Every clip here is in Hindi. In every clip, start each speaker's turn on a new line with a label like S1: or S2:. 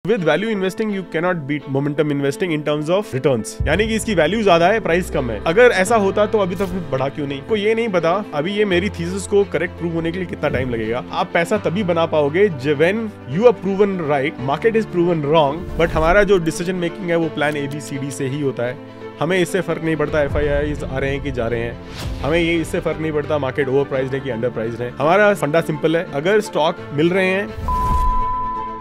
S1: With value investing you cannot beat momentum investing in terms of returns, यानी कि इसकी वैल्यू ज्यादा है, प्राइस कम है। अगर ऐसा होता तो अभी तक बढ़ा क्यों नहीं? को ये नहीं पता अभी ये मेरी थीसिस को करेक्ट प्रूव होने के लिए कितना टाइम लगेगा। आप पैसा तभी बना पाओगे when you are proven right, market is proven wrong, but हमारा जो डिसीजन मेकिंग है वो प्लान ABCD से ही होता है। हमें इससे फर्क नहीं पड़ता FIIs आ रहे हैं कि जा रहे हैं, हमें ये इससे फर्क नहीं पड़ता मार्केट ओवर प्राइस्ड है कि अंडर प्राइस्ड है। हमारा फंडा सिंपल है, अगर स्टॉक मिल रहे हैं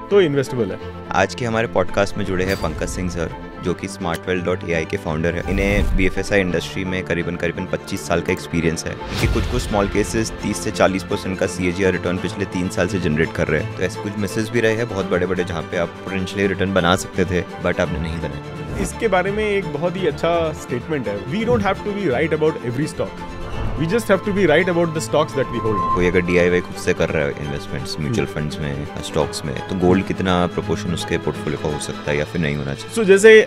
S1: तो इन्वेस्टेबल है।
S2: आज के हमारे पॉडकास्ट में जुड़े हैं पंकज सिंह सर, जो कि smartwell.ai के फाउंडर है। इन्हें BFSI इंडस्ट्री में करीबन 25 साल का एक्सपीरियंस है। इनके कुछ स्मॉल केसेस 30 से 40% का CAGR रिटर्न पिछले 3 साल से जनरेट कर रहे हैं। तो ऐसे कुछ मिसेस भी रहे हैं बहुत बड़े बड़े, जहाँ पे आप पोटेंशियली रिटर्न बना सकते थे बट आपने नहीं बनाए।
S1: इसके बारे में एक बहुत ही अच्छा स्टेटमेंट है, we don't have to be right about every stock, we just have to be right about the stocks that we hold.
S2: कोई अगर DIY खुद से कर रहा है इन्वेस्टमेंट्स म्यूचुअल फंड्स में, स्टॉक्स में, तो गोल्ड कितना प्रोपोर्शन उसके पोर्टफोलियो का हो सकता है या फिर नहीं होना चाहिए?
S1: So जैसे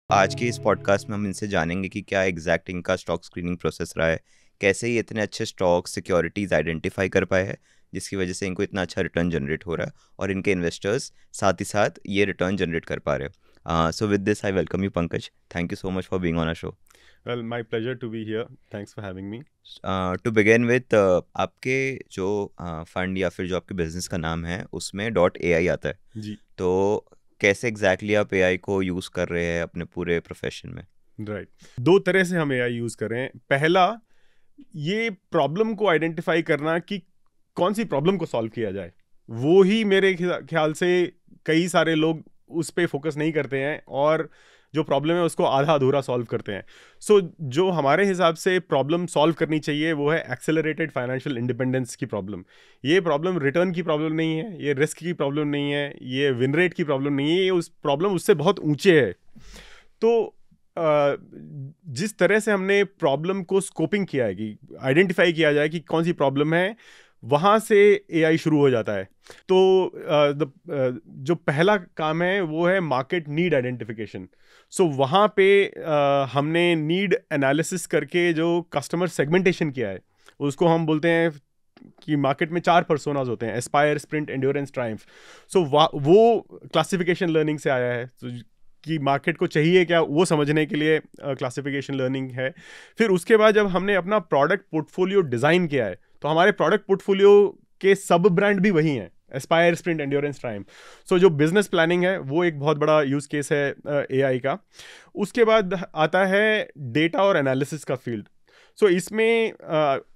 S2: आज के इस पॉडकास्ट में हम इनसे जानेंगे कि क्या एग्जैक्ट इनका स्टॉक स्क्रीनिंग प्रोसेस रहा है, कैसे ये इतने अच्छे स्टॉक सिक्योरिटीज आइडेंटिफाई कर पाए हैं जिसकी वजह से इनको इतना अच्छा रिटर्न जनरेट हो रहा है और इनके इन्वेस्टर्स साथ ही साथ ये रिटर्न जनरेट कर पा रहे हैं। So with this I welcome you Pankaj, thank you so much for being on our show.
S1: well my pleasure to be here, thanks for having me.
S2: To begin with, आपके जो फंड या फिर जो आपके बिजनेस का नाम है उसमें .ai आता है
S1: जी,
S2: तो कैसे एग्जैक्टली आप AI को यूज़ कर रहे हैं अपने पूरे प्रोफेशन में?
S1: राइट दो तरह से हम AI यूज कर रहे हैं। पहला, ये प्रॉब्लम को आइडेंटिफाई करना कि कौन सी प्रॉब्लम को सॉल्व किया जाए, वो ही मेरे ख्याल से कई सारे लोग उस पे फोकस नहीं करते हैं और जो प्रॉब्लम है उसको आधा अधूरा सॉल्व करते हैं। सो जो हमारे हिसाब से प्रॉब्लम सॉल्व करनी चाहिए वो है एक्सेलरेटेड फाइनेंशियल इंडिपेंडेंस की प्रॉब्लम। ये प्रॉब्लम रिटर्न की प्रॉब्लम नहीं है, ये रिस्क की प्रॉब्लम नहीं है, ये विन रेट की प्रॉब्लम नहीं है, ये उस प्रॉब्लम उससे बहुत ऊंचे है। तो जिस तरह से हमने प्रॉब्लम को स्कोपिंग किया है कि आइडेंटिफाई किया जाए कि कौन सी प्रॉब्लम है, वहाँ से AI शुरू हो जाता है। तो जो पहला काम है वो है मार्केट नीड आइडेंटिफिकेशन। सो वहाँ पे हमने नीड एनालिसिस करके जो कस्टमर सेगमेंटेशन किया है उसको हम बोलते हैं कि मार्केट में 4 पर्सोनास होते हैं, एस्पायर, स्प्रिंट, एंड्योरेंस, ट्रायम्फ। सो वो क्लासिफिकेशन लर्निंग से आया है। तो कि मार्केट को चाहिए क्या वो समझने के लिए क्लासिफिकेशन लर्निंग है। फिर उसके बाद जब हमने अपना प्रोडक्ट पोर्टफोलियो डिज़ाइन किया है तो हमारे प्रोडक्ट पोर्टफोलियो के सब ब्रांड भी वही हैं, एस्पायर, स्प्रिंट, एंड्योरेंस, ट्रायम्फ। सो जो बिजनेस प्लानिंग है वो एक बहुत बड़ा यूज केस है AI का। उसके बाद आता है डेटा और एनालिसिस का फील्ड। सो इसमें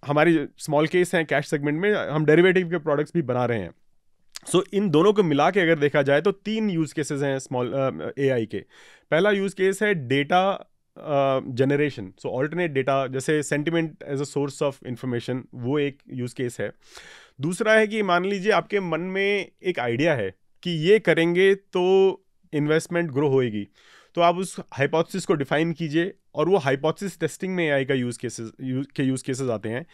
S1: हमारी स्मॉल केस हैं कैश सेगमेंट में, हम डेरिवेटिव के प्रोडक्ट्स भी बना रहे हैं। सो इन दोनों को मिला के अगर देखा जाए तो 3 यूज केसेस हैं स्मॉल AI के। पहला यूज केस है data generation, so alternate data, जैसे sentiment as a source of information, वो एक यूज केस है। दूसरा है कि मान लीजिए आपके मन में एक आइडिया है कि ये करेंगे तो इन्वेस्टमेंट ग्रो होएगी, तो आप उस हाइपोथेसिस को डिफाइन कीजिए और वो हाइपोथेसिस टेस्टिंग में AI का यूज केसेस आते हैं।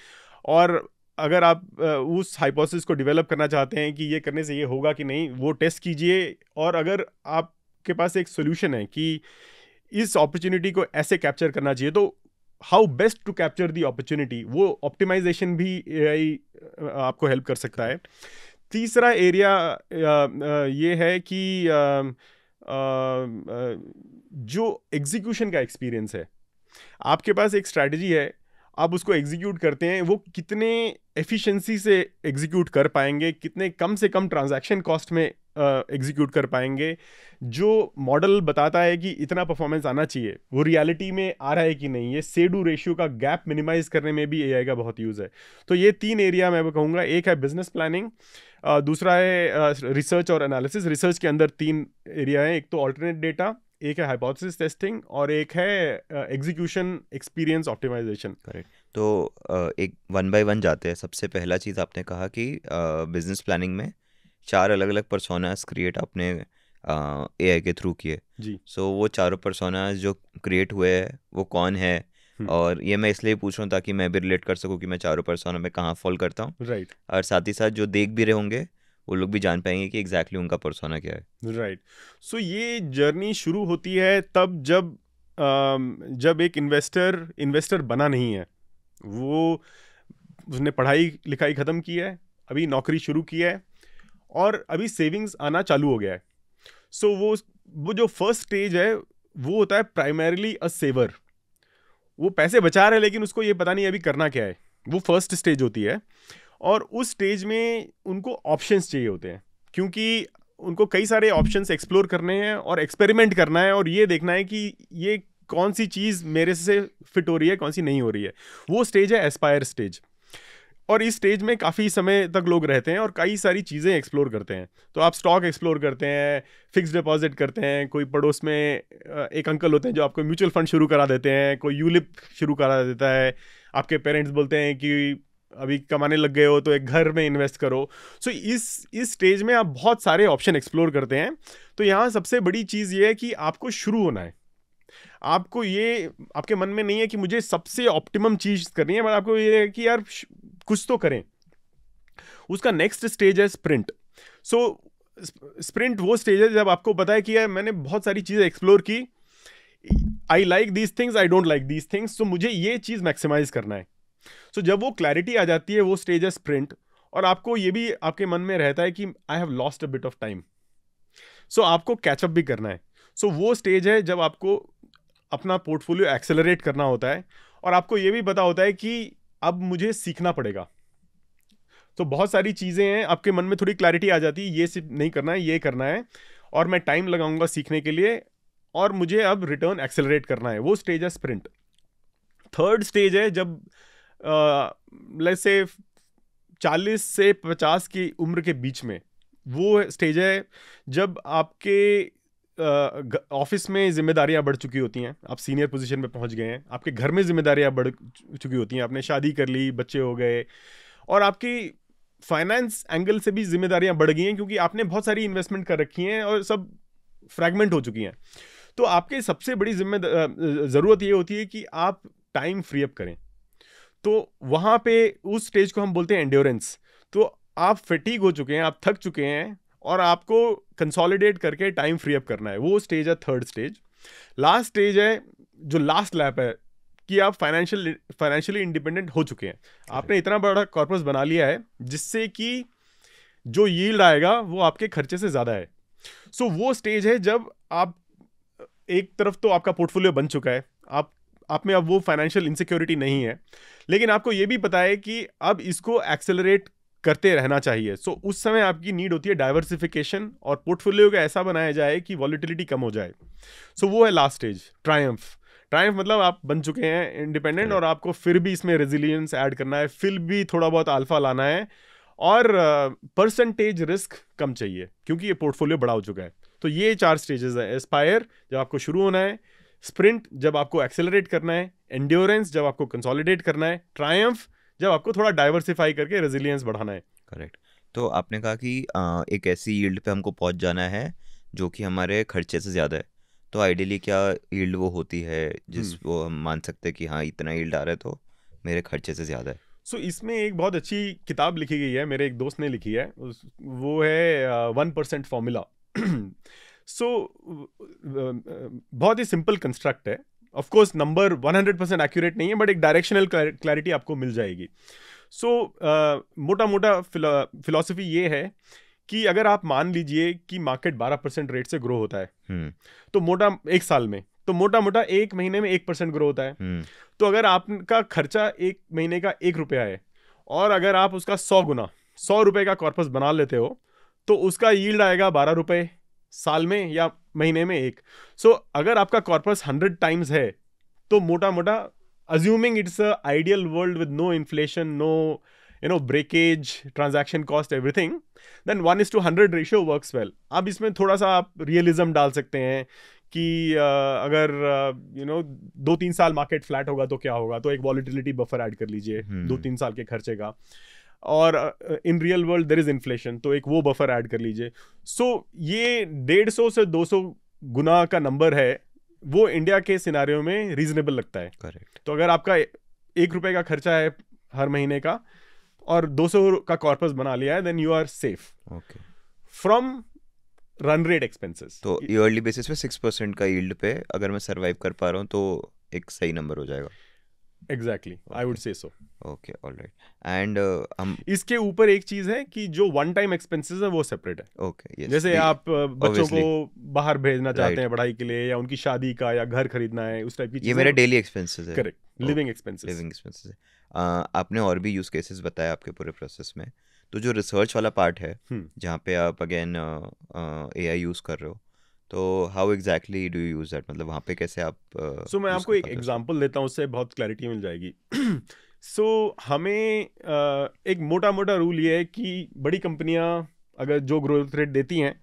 S1: और अगर आप उस हाइपोथेसिस को डेवलप करना चाहते हैं कि ये करने से ये होगा कि नहीं, वो टेस्ट कीजिए। और अगर आपके पास एक सोल्यूशन है कि इस अपॉर्चुनिटी को ऐसे कैप्चर करना चाहिए, तो how best to capture the opportunity, वो ऑप्टिमाइजेशन भी AI आपको हेल्प कर सकता है। तीसरा एरिया ये है कि जो एग्जीक्यूशन का एक्सपीरियंस है, आपके पास एक स्ट्रैटेजी है, आप उसको एग्जीक्यूट करते हैं, वो कितने एफिशिएंसी से एग्जीक्यूट कर पाएंगे, कितने कम से कम ट्रांजैक्शन कॉस्ट में एग्जीक्यूट कर पाएंगे। जो मॉडल बताता है कि इतना परफॉर्मेंस आना चाहिए, वो रियलिटी में आ रहा है कि नहीं, ये से डू रेशियो का गैप मिनिमाइज करने में भी AI का बहुत यूज़ है। तो ये 3 एरिया मैं कहूँगा, एक है बिजनेस प्लानिंग, दूसरा है रिसर्च और एनालिसिस। रिसर्च के अंदर 3 एरिया है, एक तो ऑल्टरनेट डेटा, एक है हाइपोथेसिस टेस्टिंग और एक है एग्जीक्यूशन एक्सपीरियंस ऑप्टिमाइजेशन।
S2: करेक्ट। तो एक 1 बाय 1 जाते हैं। सबसे पहला चीज़ आपने कहा कि बिजनेस प्लानिंग में 4 अलग अलग पर्सोनास क्रिएट आपने AI के थ्रू किए
S1: जी।
S2: सो वो चारों पर्सोनास जो क्रिएट हुए हैं वो कौन है? और ये मैं इसलिए पूछ रहा हूँ ताकि मैं भी रिलेट कर सकूँ कि मैं चारों पर्सोना में कहाँ फॉल करता हूँ।
S1: राइट।
S2: और साथ ही साथ जो देख भी रहे होंगे वो लोग भी जान पाएंगे कि एग्जैक्टली उनका पर्सोना क्या है।
S1: राइट। सो ये जर्नी शुरू होती है तब जब एक इन्वेस्टर बना नहीं है। वो उसने पढ़ाई लिखाई ख़त्म की है, अभी नौकरी शुरू की है और अभी सेविंग्स आना चालू हो गया है। सो वो जो फर्स्ट स्टेज है वो होता है प्राइमरीली अ सेवर। वो पैसे बचा रहे हैं लेकिन उसको ये पता नहीं अभी करना क्या है, वो फर्स्ट स्टेज होती है। और उस स्टेज में उनको ऑप्शंस चाहिए होते हैं, क्योंकि उनको कई सारे ऑप्शंस एक्सप्लोर करने हैं और एक्सपेरिमेंट करना है और ये देखना है कि ये कौन सी चीज़ मेरे से फिट हो रही है, कौन सी नहीं हो रही है। वो स्टेज है एस्पायर स्टेज। और इस स्टेज में काफ़ी समय तक लोग रहते हैं और कई सारी चीज़ें एक्सप्लोर करते हैं। तो आप स्टॉक एक्सप्लोर करते हैं, फिक्स डिपॉजिट करते हैं, कोई पड़ोस में एक अंकल होते हैं जो आपको म्यूचुअल फंड शुरू करा देते हैं, कोई यूलिप शुरू करा देता है, आपके पेरेंट्स बोलते हैं कि अभी कमाने लग गए हो तो एक घर में इन्वेस्ट करो। सो इस स्टेज में आप बहुत सारे ऑप्शन एक्सप्लोर करते हैं। तो यहाँ सबसे बड़ी चीज़ ये है कि आपको शुरू होना है। आपको ये आपके मन में नहीं है कि मुझे सबसे ऑप्टिमम चीज़ करनी है, बट आपको ये है कि यार कुछ तो करें। उसका नेक्स्ट स्टेज है स्प्रिंट। सो स्प्रिंट वो स्टेज है जब आपको पता है कि यार मैंने बहुत सारी चीज़ें एक्सप्लोर की, I like these things, I don't like these things, तो मुझे ये चीज़ मैक्सिमाइज करना है। सो जब वो क्लैरिटी आ जाती है, वो स्टेज है स्प्रिंट। और आपको ये भी आपके मन में रहता है कि I have lost a bit of time, so आपको कैचअप भी करना है। सो वो स्टेज है जब आपको अपना पोर्टफोलियो एक्सेलरेट करना होता है और आपको ये भी पता होता है कि अब मुझे सीखना पड़ेगा। तो बहुत सारी चीज़ें हैं, आपके मन में थोड़ी क्लैरिटी आ जाती है, ये सिर्फ नहीं करना है, ये करना है और मैं टाइम लगाऊंगा सीखने के लिए और मुझे अब रिटर्न एक्सेलरेट करना है। वो स्टेज है स्प्रिंट। थर्ड स्टेज है जब लेट्स से 40 से 50 की उम्र के बीच में, वो स्टेज है जब आपके ऑफिस में जिम्मेदारियां बढ़ चुकी होती हैं, आप सीनियर पोजीशन पे पहुंच गए हैं, आपके घर में जिम्मेदारियां बढ़ चुकी होती हैं, आपने शादी कर ली, बच्चे हो गए और आपकी फाइनेंस एंगल से भी जिम्मेदारियां बढ़ गई हैं क्योंकि आपने बहुत सारी इन्वेस्टमेंट कर रखी हैं और सब फ्रैगमेंट हो चुकी हैं। तो आपके सबसे बड़ी ज़रूरत ये होती है कि आप टाइम फ्री अप करें। तो वहाँ पे उस स्टेज को हम बोलते हैं एंड्योरेंस। तो आप फटीग हो चुके हैं, आप थक चुके हैं और आपको कंसोलिडेट करके टाइम फ्री अप करना है। वो स्टेज है थर्ड स्टेज। लास्ट स्टेज है जो लास्ट लैप है कि आप फाइनेंशियली इंडिपेंडेंट हो चुके हैं। आपने इतना बड़ा कॉर्पस बना लिया है जिससे कि जो यील्ड आएगा वो आपके खर्चे से ज़्यादा है। सो वो स्टेज है जब आप एक तरफ तो आपका पोर्टफोलियो बन चुका है, आप में अब वो फाइनेंशियल इनसिक्योरिटी नहीं है, लेकिन आपको ये भी पता है कि अब इसको एक्सेलरेट करते रहना चाहिए। सो उस समय आपकी नीड होती है डाइवर्सिफिकेशन और पोर्टफोलियो का ऐसा बनाया जाए कि वॉलिटिलिटी कम हो जाए। सो वो है लास्ट स्टेज, ट्रायम्फ। ट्रायम्फ मतलब आप बन चुके हैं इंडिपेंडेंट और आपको फिर भी इसमें रेजिलियंस ऐड करना है, फिर भी थोड़ा बहुत अल्फा लाना है और परसेंटेज रिस्क कम चाहिए क्योंकि ये पोर्टफोलियो बड़ा हो चुका है। तो ये 4 स्टेजेस है। एस्पायर जब आपको शुरू होना है, स्प्रिंट जब आपको एक्सेलरेट करना है, एंड्योरेंस जब आपको कंसोलिडेट करना है, ट्रायम्फ जब आपको थोड़ा डाइवर्सिफाई करके रेजिलियंस बढ़ाना है।
S2: करेक्ट। तो आपने कहा कि एक ऐसी यील्ड पे हमको पहुंच जाना है जो कि हमारे खर्चे से ज़्यादा है। तो आइडियली क्या यील्ड वो होती है जिस वो हम मान सकते हैं कि हाँ इतना यील्ड आ रहा है तो मेरे खर्चे से ज़्यादा है?
S1: सो इसमें एक बहुत अच्छी किताब लिखी गई है, मेरे एक दोस्त ने लिखी है, वो है 1% फॉर्मूला। सो बहुत ही सिंपल कंस्ट्रक्ट है। ऑफ कोर्स नंबर 100% एक्यूरेट नहीं है, बट एक डायरेक्शनल क्लैरिटी आपको मिल जाएगी। सो मोटा मोटा फिलॉसफी ये है कि अगर आप मान लीजिए कि मार्केट 12% रेट से ग्रो होता है, तो मोटा एक साल में, तो मोटा मोटा एक महीने में 1% ग्रो होता है। तो अगर आपका खर्चा एक महीने का 1 रुपया है और अगर आप उसका 100 गुना 100 रुपए का कॉर्पस बना लेते हो तो उसका यील्ड आएगा 12 रुपए साल में या महीने में 1। सो अगर आपका कॉर्पस 100 टाइम्स है तो मोटा मोटा assuming it's a ideal world with no inflation, no breakage, transaction cost, everything, then 1:100 ratio works well. अब इसमें थोड़ा सा आप रियलिज्म डाल सकते हैं कि अगर 2-3 साल मार्केट फ्लैट होगा तो क्या होगा, तो एक वॉलिटिलिटी बफर ऐड कर लीजिए 2-3 साल के खर्चे का। और in real world there is inflation, तो एक वो बफर ऐड कर लीजिए। सो ये 150 से 200 गुना का नंबर है, वो इंडिया के सिनारियो में रीजनेबल लगता है।
S2: करेक्ट।
S1: तो अगर आपका 1 रुपए का खर्चा है हर महीने का और 200 का कॉर्पस बना लिया है, then you are safe
S2: okay
S1: from run rate expenses.
S2: तो ईयरली बेसिस पे 6% का यील्ड पे अगर मैं सर्वाइव कर पा रहा हूँ तो एक सही नंबर हो जाएगा।
S1: एग्जैक्टली, आई वुड से सो।
S2: Okay, alright. एंड हम
S1: इसके ऊपर एक चीज है कि जो वन टाइम एक्सपेंसेस है वो सेपरेट है।
S2: ओके, यस,
S1: जैसे आप बच्चों को बाहर भेजना चाहते
S2: Right.
S1: हैं पढ़ाई के लिए, या उनकी शादी का, या घर खरीदना है, उस टाइप की
S2: ये
S1: चीजें।
S2: मेरे डेली एक्सपेंसेस है।
S1: Correct, living expenses.
S2: Living expenses है। आपने और भी यूज केसेस बताया आपके पूरे प्रोसेस में, तो जो रिसर्च वाला पार्ट है जहाँ पे आप अगेन AI यूज कर रहे हो, तो how exactly do you use that, मतलब वहाँ पे कैसे आप
S1: सो मैं
S2: use
S1: आपको
S2: कर
S1: एक
S2: पाते हो?
S1: एग्जांपल देता हूँ, उससे बहुत क्लैरिटी मिल जाएगी। सो हमें एक मोटा मोटा रूल ये है कि बड़ी कंपनियां अगर जो ग्रोथ रेट देती हैं,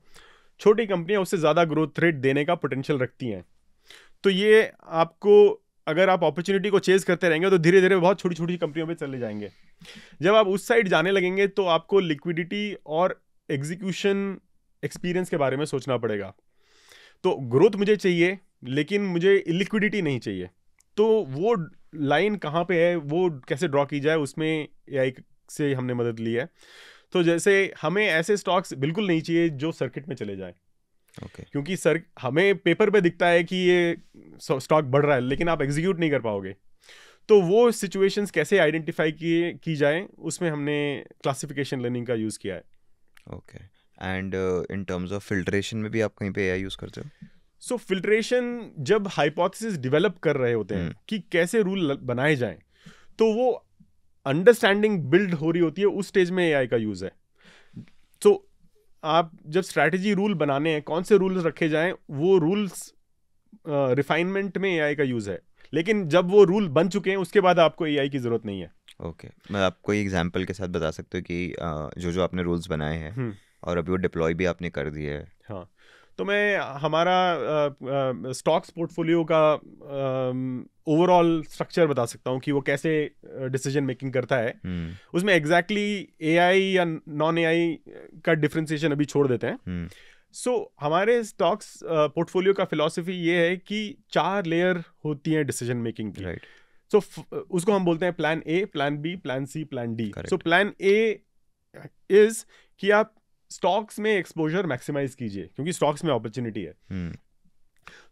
S1: छोटी कंपनियां उससे ज़्यादा ग्रोथ रेट देने का पोटेंशियल रखती हैं। तो ये आपको, अगर आप अपॉर्चुनिटी को चेज करते रहेंगे तो धीरे धीरे बहुत छोटी छोटी कंपनियों पे चले जाएंगे। जब आप उस साइड जाने लगेंगे तो आपको लिक्विडिटी और एग्जीक्यूशन एक्सपीरियंस के बारे में सोचना पड़ेगा। तो ग्रोथ मुझे चाहिए, लेकिन मुझे लिक्विडिटी नहीं चाहिए। तो वो लाइन कहाँ पे है, वो कैसे ड्रॉ की जाए, उसमें AI से हमने मदद ली है। तो जैसे हमें ऐसे स्टॉक्स बिल्कुल नहीं चाहिए जो सर्किट में चले जाए, क्योंकि सर हमें पेपर पे दिखता है कि ये स्टॉक बढ़ रहा है, लेकिन आप एग्जीक्यूट नहीं कर पाओगे। तो वो सिचुएशंस कैसे आइडेंटिफाई की जाए, उसमें हमने क्लासिफिकेशन लर्निंग का यूज़ किया है।
S2: Okay, and in terms of filtration में भी आप कहीं पे AI यूज करते हो?
S1: सो फिल्ट्रेशन जब हाइपोथेसिस डेवलप कर रहे होते हैं कि कैसे रूल बनाए जाएं, तो वो अंडरस्टैंडिंग बिल्ड हो रही होती है, उस स्टेज में AI का यूज़ है। तो आप जब स्ट्रैटेजी रूल बनाने हैं, कौन से रूल्स रखे जाएं, वो रूल्स रिफाइनमेंट में AI का यूज़ है। लेकिन जब वो रूल बन चुके हैं, उसके बाद आपको AI की ज़रूरत नहीं है।
S2: ओके, मैं आपको एग्जांपल के साथ बता सकता हूँ कि जो आपने रूल्स बनाए हैं और अभी वो डिप्लॉय भी आपने कर दिए है।
S1: हाँ, तो मैं हमारा स्टॉक्स पोर्टफोलियो का ओवरऑल स्ट्रक्चर बता सकता हूँ कि वो कैसे डिसीजन मेकिंग करता है। उसमें एग्जैक्टली AI या नॉन AI का डिफरेंशिएशन अभी छोड़ देते हैं। सो हमारे स्टॉक्स पोर्टफोलियो का फिलॉसफी ये है कि 4 लेयर होती हैं डिसीजन मेकिंग की।
S2: राइट।
S1: सो उसको हम बोलते हैं plan A, plan B, plan C, plan D। So plan A is कि आप स्टॉक्स में एक्सपोजर मैक्सिमाइज कीजिए, क्योंकि स्टॉक्स में अपॉर्चुनिटी है।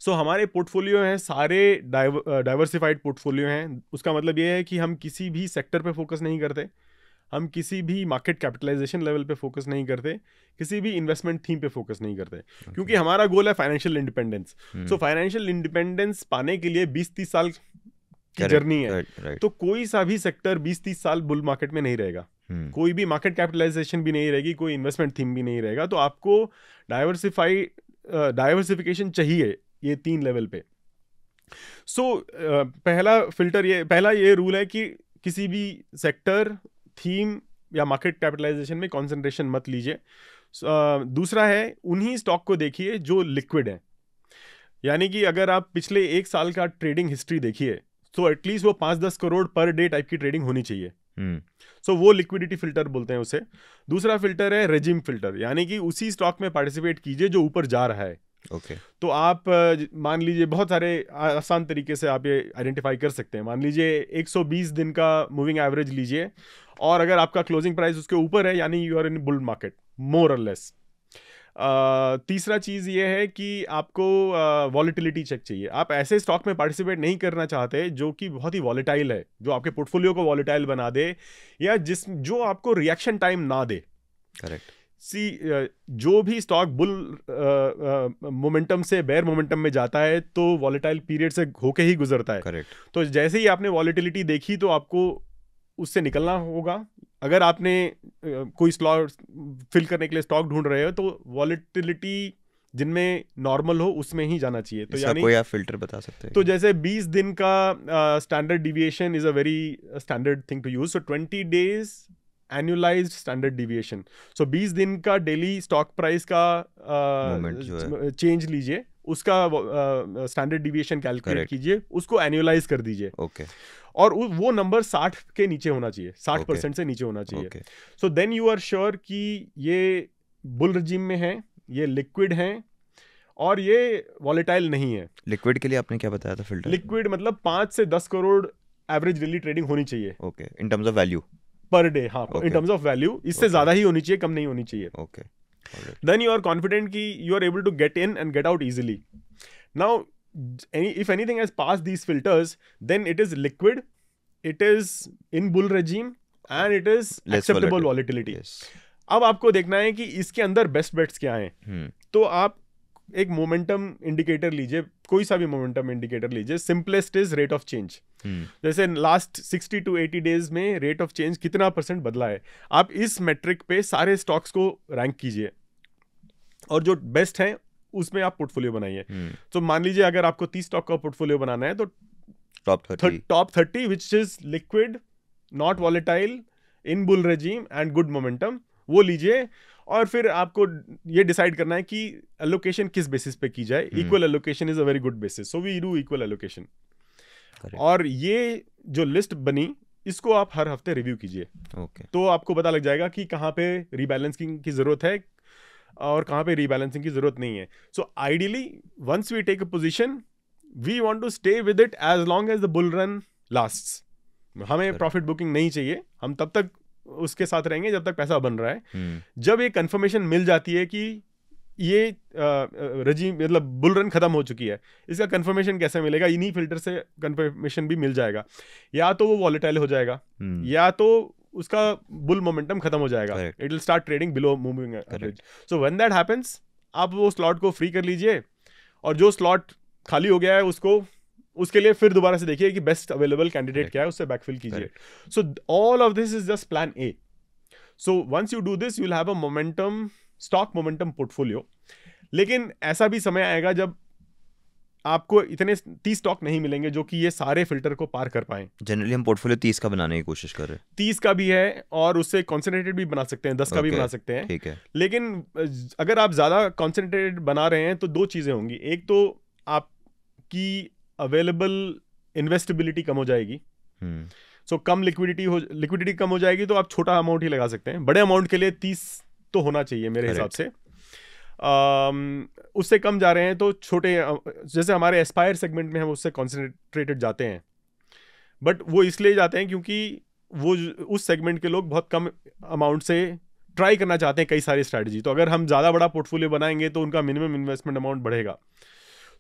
S1: सो हमारे पोर्टफोलियो हैं सारे डाइवर्सिफाइड पोर्टफोलियो हैं। उसका मतलब ये है कि हम किसी भी सेक्टर पे फोकस नहीं करते, हम किसी भी मार्केट कैपिटलाइजेशन लेवल पे फोकस नहीं करते, किसी भी इन्वेस्टमेंट थीम पे फोकस नहीं करते, क्योंकि हमारा गोल है financial independence. So financial independence पाने के लिए 20-30 साल की जर्नी है। तो कोई सा भी सेक्टर 20-30 साल बुल मार्केट में नहीं रहेगा, कोई भी मार्केट कैपिटलाइजेशन भी नहीं रहेगी, कोई इन्वेस्टमेंट थीम भी नहीं रहेगा। तो आपको डाइवर्सिफिकेशन चाहिए ये 3 लेवल पे। सो पहला ये रूल है कि किसी भी सेक्टर, थीम या मार्केट कैपिटलाइजेशन में कंसंट्रेशन मत लीजिए। दूसरा है, उन्हीं स्टॉक को देखिए जो लिक्विड है। यानी कि अगर आप पिछले 1 साल का ट्रेडिंग हिस्ट्री देखिए, तो एटलीस्ट वो 5-10 करोड़ पर डे टाइप की ट्रेडिंग होनी चाहिए। सो वो लिक्विडिटी फिल्टर बोलते हैं उसे। दूसरा फिल्टर है रेजिम फिल्टर, यानी कि उसी स्टॉक में पार्टिसिपेट कीजिए जो ऊपर जा रहा है। तो आप मान लीजिए, बहुत सारे आसान तरीके से आप ये आइडेंटिफाई कर सकते हैं। मान लीजिए 120 दिन का मूविंग एवरेज लीजिए, और अगर आपका क्लोजिंग प्राइस उसके ऊपर है, यानी you are in bull market more और लेस। तीसरा चीज़ ये है कि आपको वॉलेटिलिटी चेक चाहिए। आप ऐसे स्टॉक में पार्टिसिपेट नहीं करना चाहते जो कि बहुत ही वॉलेटाइल है, जो आपके पोर्टफोलियो को वॉलेटाइल बना दे, या जो आपको रिएक्शन टाइम ना दे।
S2: करेक्ट।
S1: जो भी स्टॉक बुल मोमेंटम से बेयर मोमेंटम में जाता है, तो वॉलेटाइल पीरियड से होके ही गुजरता है।
S2: करेक्ट।
S1: तो जैसे ही आपने वॉलेटिलिटी देखी, तो आपको उससे निकलना होगा। अगर आपने कोई स्लॉट फिल करने के लिए स्टॉक ढूंढ रहे हो, तो वॉलेटिलिटी जिनमें नॉर्मल हो उसमें ही जाना चाहिए। तो यानी
S2: कोई आप फिल्टर बता सकते हैं?
S1: तो जैसे 20 दिन का standard deviation is a very standard thing to use. So 20 days annualised standard deviation. So 20 दिन का डेली स्टॉक प्राइस का चेंज लीजिए, उसका स्टैंडर्ड डिविएशन कैलकुलेट कीजिए, उसको एनुअलाइज कर दीजिए।
S2: ओके।
S1: और वो नंबर 60 के नीचे होना चाहिए, 60% से नीचे होना चाहिए। So then you are sure कि ये बुल रिजिम में है, ये लिक्विड है, और ये वॉलेटाइल नहीं है।
S2: लिक्विड के लिए आपने क्या बताया था फिल्टर?
S1: लिक्विड मतलब 5 से 10 करोड़ एवरेज डेली ट्रेडिंग होनी चाहिए।
S2: Okay, in terms of value
S1: per day. हाँ, इन टर्म्स ऑफ वैल्यू इससे ज्यादा ही होनी चाहिए, कम नहीं होनी चाहिए।
S2: Okay.
S1: Then you are confident कि you are able to get in and get out easily. Now if anything has passed these filters, then it is liquid, it is in bull regime and it is
S2: Less
S1: acceptable
S2: volatile.
S1: volatility.
S2: Yes.
S1: अब आपको देखना है कि इसके अंदर बेस्ट बेट्स क्या हैं. तो आप एक मोमेंटम इंडिकेटर लीजिए, कोई सा भी मोमेंटम इंडिकेटर लीजिए. Simplest is rate of change. जैसे लास्ट 60 to 80 डेज में रेट ऑफ चेंज कितना % बदला है, आप इस मेट्रिक पे सारे स्टॉक्स को रैंक कीजिए और जो बेस्ट हैं उसमें आप पोर्टफोलियो बनाइए. तो मान लीजिए अगर आपको 30 स्टॉक का पोर्टफोलियो बनाना है तो top 30 which is liquid, not volatile, in bull regime and good momentum, वो लीजिए. और फिर आपको ये डिसाइड करना है कि एलोकेशन किस बेसिस पे की जाए. Equal allocation is a very good basis, so we do equal allocation. और ये जो लिस्ट बनी इसको आप हर हफ्ते रिव्यू कीजिए. तो आपको पता लग जाएगा कि कहाँ पे रीबैलेंसिंग की जरूरत है और कहाँ पे रीबैलेंसिंग की जरूरत नहीं है. So ideally once we take a position we want to stay with it as long as the bull run lasts. हमें प्रॉफिट बुकिंग नहीं चाहिए, हम तब तक उसके साथ रहेंगे जब तक पैसा बन रहा है. जब ये कंफर्मेशन मिल जाती है कि ये रजीम मतलब बुल रन खत्म हो चुकी है, इसका कंफर्मेशन कैसे मिलेगा? इन्हीं फिल्टर से कंफर्मेशन भी मिल जाएगा. या तो वो वॉलेटाइल हो जाएगा या तो उसका बुल मोमेंटम खत्म हो जाएगा. It will start trading below moving average. So when that happens आप वो स्लॉट को फ्री कर लीजिए और जो स्लॉट खाली हो गया है उसके लिए फिर दोबारा से देखिए कि बेस्ट अवेलेबल कैंडिडेट क्या है, उससे बैकफिल कीजिए. So all of this is just plan A. So once you do this you will have a momentum stock momentum portfolio. लेकिन ऐसा भी समय आएगा जब आपको इतने 30 स्टॉक नहीं मिलेंगे जो कि ये सारे फिल्टर को पार कर पाएं.
S2: जनरली हम पोर्टफोलियो 30 का बनाने की कोशिश कर रहे हैं.
S1: 30 का भी है और उससे कॉन्सेंट्रेटेड भी बना सकते हैं, 10 का भी बना सकते हैं.
S2: ठीक है. लेकिन
S1: अगर आप ज्यादा कॉन्सेंट्रेटेड बना रहे हैं तो दो चीजें होंगी. एक तो आपकी अवेलेबल इन्वेस्टेबिलिटी कम हो जाएगी. सो कम लिक्विडिटी कम हो जाएगी तो आप छोटा अमाउंट ही लगा सकते हैं. बड़े अमाउंट के लिए 30 तो होना चाहिए मेरे हिसाब से. उससे कम जा रहे हैं तो छोटे, जैसे हमारे एस्पायर सेगमेंट में हम उससे कॉन्सेंट्रेटेड जाते हैं, बट वो इसलिए जाते हैं क्योंकि वो उस सेगमेंट के लोग बहुत कम अमाउंट से ट्राई करना चाहते हैं कई सारी स्ट्रैटेजी. तो अगर हम ज़्यादा बड़ा पोर्टफोलियो बनाएंगे तो उनका मिनिमम इन्वेस्टमेंट अमाउंट बढ़ेगा.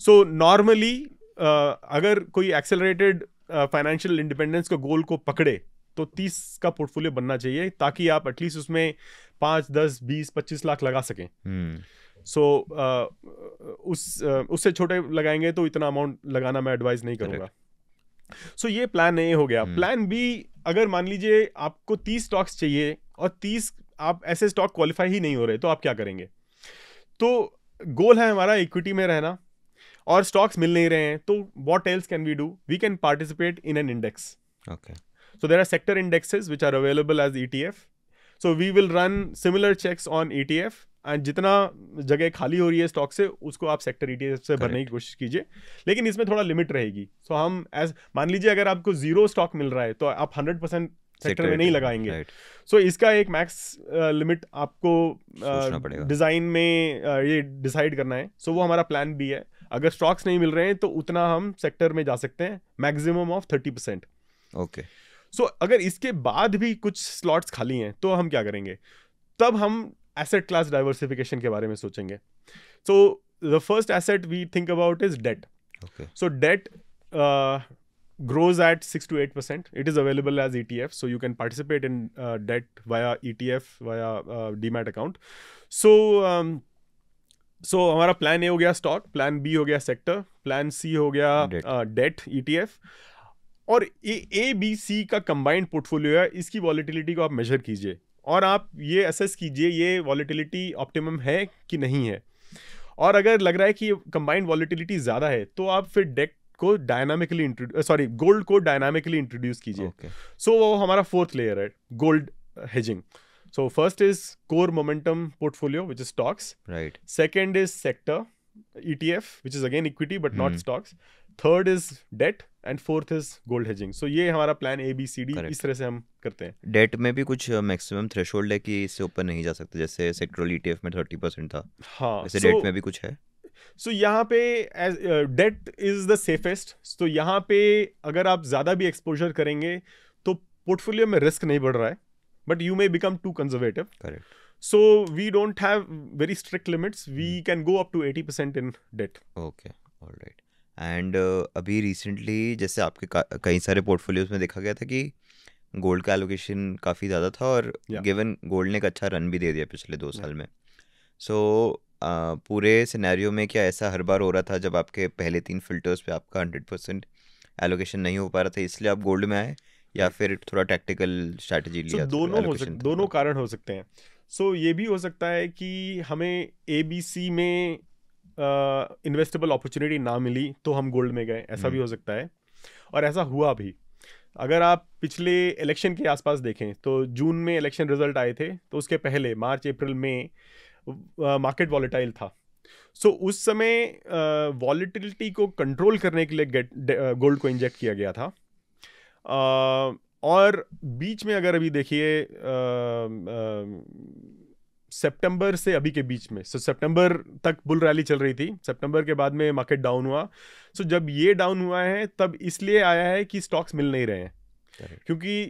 S1: सो नॉर्मली अगर कोई एक्सेलरेटेड फाइनेंशियल इंडिपेंडेंस के गोल को पकड़े तो 30 का पोर्टफोलियो बनना चाहिए ताकि आप एटलीस्ट उसमें 5, 10, 20, 25 लाख लगा सकें. सो उससे छोटे लगाएंगे तो इतना अमाउंट लगाना मैं एडवाइस नहीं करूंगा. सो ये प्लान ए हो गया. प्लान बी, अगर मान लीजिए आपको 30 स्टॉक्स चाहिए और 30 आप ऐसे स्टॉक क्वालिफाई ही नहीं हो रहे तो आप क्या करेंगे? तो गोल है हमारा इक्विटी में रहना और स्टॉक्स मिल नहीं रहे हैं, तो what else can we do? We can participate in an index.
S2: Okay.
S1: So there are sector indexes which are available as ETF. So we will run similar checks on ETF and जितना जगह खाली हो रही है स्टॉक से उसको आप सेक्टर ETF से भरने की कोशिश कीजिए. लेकिन इसमें थोड़ा लिमिट रहेगी. So हम मान लीजिए अगर आपको 0 स्टॉक मिल रहा है तो आप 100% सेक्टर में नहीं लगाएंगे. सो इसका एक मैक्स लिमिट आपको डिजाइन में ये डिसाइड करना है. सो वो हमारा प्लान भी है. अगर स्टॉक्स नहीं मिल रहे हैं तो उतना हम सेक्टर में जा सकते हैं, मैक्सिमम ऑफ 30%.
S2: ओके.
S1: सो अगर इसके बाद भी कुछ स्लॉट्स खाली हैं तो हम क्या करेंगे? तब हम एसेट क्लास डाइवर्सिफिकेशन के बारे में सोचेंगे. So the first asset we think about is debt. So debt grows at 6 to 8%. It is available as ETF, so you can participate in debt via ETF, via DMAT account. So हमारा प्लान ए हो गया स्टॉक, प्लान बी हो गया सेक्टर, प्लान सी हो गया डेट ETF, और ए बी सी का कंबाइंड पोर्टफोलियो है. इसकी वॉलेटिलिटी को आप मेजर कीजिए और आप ये असेस कीजिए ये वॉलेटिलिटी ऑप्टिमम है कि नहीं है. और अगर लग रहा है कि कंबाइंड वॉलेटिलिटी ज़्यादा है तो आप फिर डेट को डायनामिकली गोल्ड को डायनामिकली इंट्रोड्यूस कीजिए. सो वो हमारा फोर्थ लेयर है, gold hedging. So first is core momentum portfolio which is stocks.
S2: Right.
S1: Second is sector ETF which is again equity but not stocks. Third is debt and fourth is gold hedging. So ये हमारा प्लान ABCD इस तरह से हम करते हैं.
S2: डेट में भी कुछ मैक्सिमम थ्रेशोल्ड है कि इससे ऊपर नहीं जा सकते, जैसे सेक्टरल ETF में 30% था. हाँ. वैसे डेट में भी कुछ है.
S1: सो यहाँ पे डेट इज द सेफेस्ट. तो यहाँ पे अगर आप ज़्यादा भी एक्सपोजर करेंगे तो पोर्टफोलियो में रिस्क नहीं बढ़ रहा है, but you may become too conservative.
S2: Correct.
S1: So we don't have very strict limits. We can go up to 80% in debt.
S2: Okay, all right. And अभी रिसेंटली जैसे आपके कई सारे पोर्टफोलियोज में देखा गया था कि गोल्ड का एलोकेशन काफ़ी ज़्यादा था, और
S1: Yeah.
S2: गिवन गोल्ड ने एक अच्छा रन भी दे दिया पिछले 2 साल
S1: Yeah.
S2: में। सो पूरे सिनेरियो में क्या ऐसा हर बार हो रहा था जब आपके पहले 3 फिल्टर्स पे आपका 100% एलोकेशन नहीं हो पा रहा था, इसलिए आप गोल्ड में आए, या
S1: Right.
S2: फिर थोड़ा टैक्टिकल स्ट्रैटेजी
S1: सो
S2: लिया था, एलोकेशन था
S1: दोनों
S2: तो?
S1: कारण हो सकते हैं। सो ये भी हो सकता है कि हमें ABC में इन्वेस्टेबल अपॉर्चुनिटी ना मिली तो हम गोल्ड में गए, ऐसा भी हो सकता है, और ऐसा हुआ भी। अगर आप पिछले इलेक्शन के आसपास देखें तो जून में इलेक्शन रिजल्ट आए थे, तो उसके पहले मार्च अप्रैल में मार्केट वॉलेटाइल था। सो उस समय वॉलेटिलिटी को कंट्रोल करने के लिए गोल्ड को इंजेक्ट किया गया था। और बीच में अगर अभी देखिए सितंबर से अभी के बीच में, सितंबर तक बुल रैली चल रही थी, सितंबर के बाद में मार्केट डाउन हुआ। सो जब ये डाउन हुआ है तब इसलिए आया है कि स्टॉक्स मिल नहीं रहे हैं, क्योंकि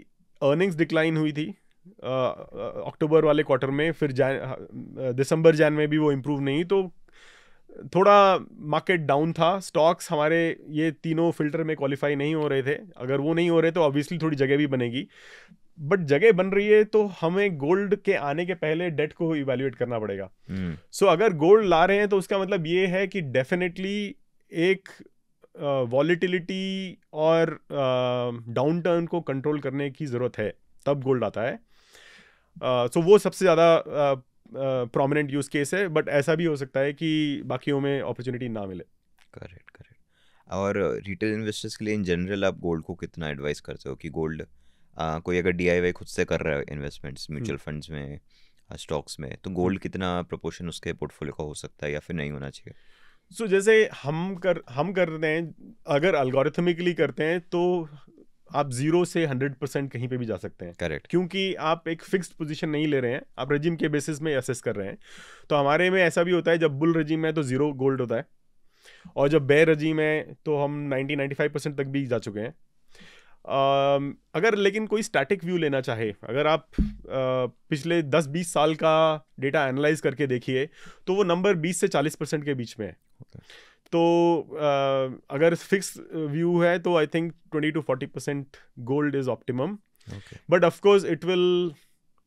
S1: अर्निंग्स डिक्लाइन हुई थी अक्टूबर वाले क्वार्टर में, फिर दिसंबर जैन में भी वो इम्प्रूव नहीं, तो थोड़ा मार्केट डाउन था। स्टॉक्स हमारे ये तीनों फिल्टर में क्वालिफाई नहीं हो रहे थे। अगर वो नहीं हो रहे तो ऑब्वियसली थोड़ी जगह भी बनेगी, बट जगह बन रही है तो हमें गोल्ड के आने के पहले डेट को इवैल्यूएट करना पड़ेगा। सो अगर गोल्ड ला रहे हैं तो उसका मतलब ये है कि डेफिनेटली एक वॉलेटिलिटी और डाउन टर्न को कंट्रोल करने की ज़रूरत है, तब गोल्ड आता है। सो वो सबसे ज़्यादा प्रोमिनेंट यूज केस है, बट ऐसा भी हो सकता है कि बाकियों में अपॉर्चुनिटी ना मिले।
S2: Correct correct. और रिटेल इन्वेस्टर्स के लिए इन जनरल आप गोल्ड को कितना एडवाइस करते हो कि गोल्ड कोई अगर DIY खुद से कर रहा है इन्वेस्टमेंट्स म्यूचुअल फंड्स में, स्टॉक्स में, तो गोल्ड कितना प्रोपोर्शन उसके पोर्टफोलियो का हो सकता है या फिर नहीं होना चाहिए?
S1: सो जैसे हम करते हैं, अगर अल्गोरिथमिकली करते हैं तो आप 0 से 100% कहीं पे भी जा सकते हैं।
S2: करेक्ट।
S1: क्योंकि आप एक फिक्स्ड पोजीशन नहीं ले रहे हैं, आप रेजिम के बेसिस में असेस कर रहे हैं। तो हमारे में ऐसा भी होता है, जब बुल रेजिम है तो 0 गोल्ड होता है, और जब बेयर रेजिम है तो हम 90-95% तक भी जा चुके हैं। अगर लेकिन कोई स्टैटिक व्यू लेना चाहे, अगर आप पिछले 10-20 साल का डेटा एनालाइज करके देखिए, तो वो नंबर 20 से 40% के बीच में है। तो अगर फिक्स व्यू है तो I think 20-40% gold is optimum, but of course it will,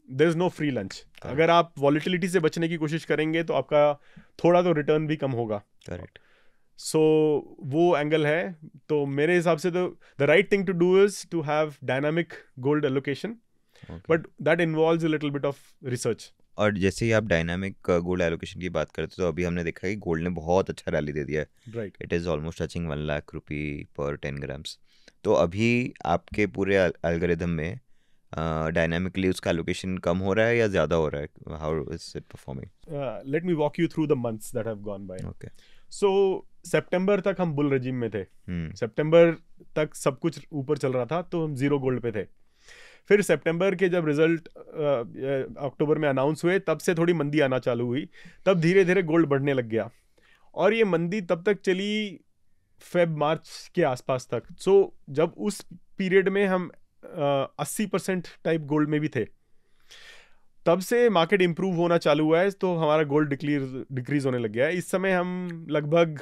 S1: there is no free lunch. अगर आप वॉलेटिलिटी से बचने की कोशिश करेंगे तो आपका थोड़ा तो रिटर्न भी कम होगा।
S2: करेक्ट।
S1: सो वो एंगल है। तो मेरे हिसाब से तो the right thing to do is to have dynamic gold allocation, but that involves a little bit of research.
S2: और जैसे ही आप डायनामिक गोल्ड एलोकेशन की बात करते हो, तो अभी हमने देखा है कि गोल्ड ने बहुत अच्छा रैली दे दिया है।
S1: Right.
S2: It is almost touching 1 lakh rupee पर 10 ग्राम्स। तो अभी आपके पूरे एल्गोरिदम में डायनामिकली उसका एलोकेशन कम हो रहा है या ज़्यादा हो रहा है? How is it performing?
S1: Let me walk you through the months that have gone by.
S2: Okay.
S1: So सितंबर तक हम बुल रेजिम में थे। सितंबर तक सब कुछ ऊपर चल रहा था, तो हम 0 गोल्ड पे थे। फिर सितंबर के जब रिजल्ट अक्टूबर में अनाउंस हुए, तब से थोड़ी मंदी आना चालू हुई, तब धीरे धीरे गोल्ड बढ़ने लग गया, और ये मंदी तब तक चली फेब-मार्च के आसपास तक। सो जब उस पीरियड में हम 80% टाइप गोल्ड में भी थे, तब से मार्केट इंप्रूव होना चालू हुआ है, तो हमारा गोल्ड डिक्रीज होने लग गया है। इस समय हम लगभग